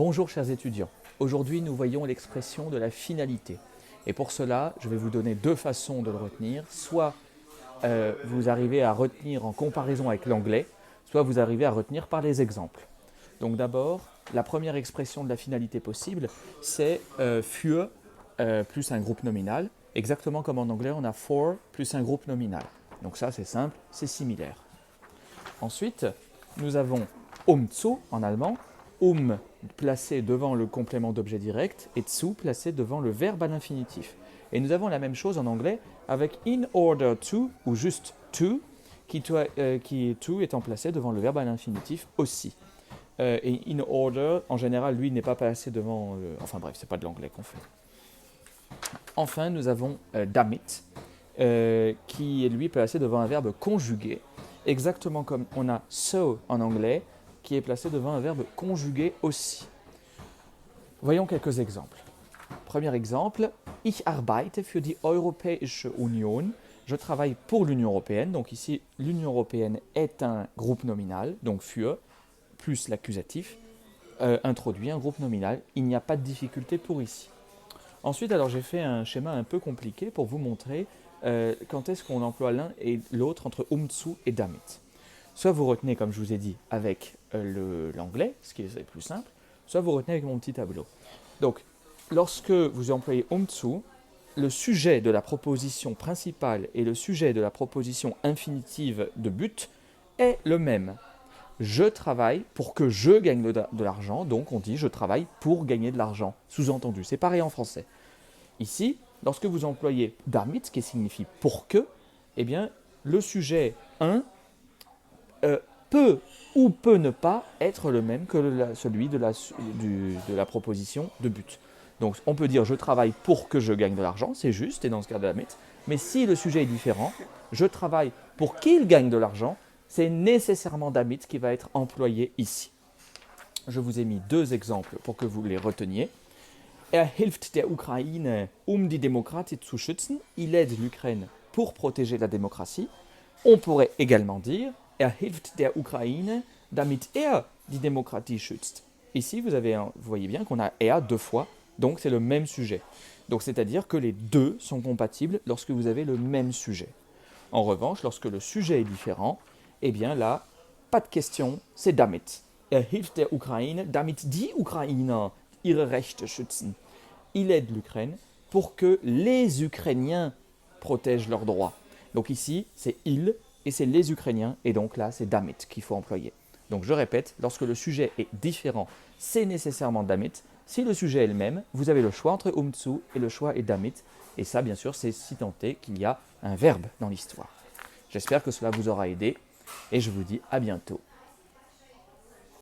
Bonjour chers étudiants, aujourd'hui nous voyons l'expression de la finalité. Et pour cela, je vais vous donner deux façons de le retenir. Soit vous arrivez à retenir en comparaison avec l'anglais, soit vous arrivez à retenir par les exemples. Donc d'abord, la première expression de la finalité possible, c'est für plus un groupe nominal, exactement comme en anglais on a for plus un groupe nominal. Donc ça c'est simple, c'est similaire. Ensuite, nous avons zu en allemand, placé devant le complément d'objet direct et zu placé devant le verbe à l'infinitif. Et nous avons la même chose en anglais avec in order to ou juste to, qui to étant placé devant le verbe à l'infinitif aussi. Et in order, en général, lui n'est pas placé devant... enfin bref, c'est pas de l'anglais qu'on fait. Enfin, nous avons damit, qui est lui placé devant un verbe conjugué, exactement comme on a so en anglais, qui est placé devant un verbe conjugué aussi. Voyons quelques exemples. Premier exemple, ich arbeite für die Europäische Union. Je travaille pour l'Union européenne. Donc ici, l'Union européenne est un groupe nominal, donc für, plus l'accusatif, introduit un groupe nominal. Il n'y a pas de difficulté pour ici. Ensuite, alors j'ai fait un schéma un peu compliqué pour vous montrer quand est-ce qu'on emploie l'un et l'autre entre zu et damit. Soit vous retenez, comme je vous ai dit, avec l'anglais, ce qui est plus simple, soit vous retenez avec mon petit tableau. Donc, lorsque vous employez zu, le sujet de la proposition principale et le sujet de la proposition infinitive de but est le même. Je travaille pour que je gagne de l'argent, donc on dit je travaille pour gagner de l'argent, sous-entendu. C'est pareil en français. Ici, lorsque vous employez damit, qui signifie pour que, eh bien, le sujet 1 peut ou peut ne pas être le même que celui de la proposition de but. Donc on peut dire je travaille pour que je gagne de l'argent, c'est juste, et dans ce cas de damit, mais si le sujet est différent, je travaille pour qu'il gagne de l'argent, c'est nécessairement damit qui va être employé ici. Je vous ai mis deux exemples pour que vous les reteniez. Hilft der Ukraine, die Demokratie zu schützen. Il aide l'Ukraine pour protéger la démocratie. On pourrait également dire hilft der Ukraine, damit die Demokratie schützt. Ici, vous voyez bien qu'on a deux fois, donc c'est le même sujet. Donc c'est-à-dire que les deux sont compatibles lorsque vous avez le même sujet. En revanche, lorsque le sujet est différent, eh bien là, pas de question, c'est damit. Hilft der Ukraine, damit die Ukrainer ihre Rechte schützen. Il aide l'Ukraine pour que les Ukrainiens protègent leurs droits. Donc ici, c'est il et c'est les Ukrainiens, et donc là, c'est damit qu'il faut employer. Donc je répète, lorsque le sujet est différent, c'est nécessairement damit. Si le sujet est le même, vous avez le choix entre zu et le choix est damit. Et ça, bien sûr, c'est si tant est qu'il y a un verbe dans l'histoire. J'espère que cela vous aura aidé et je vous dis à bientôt.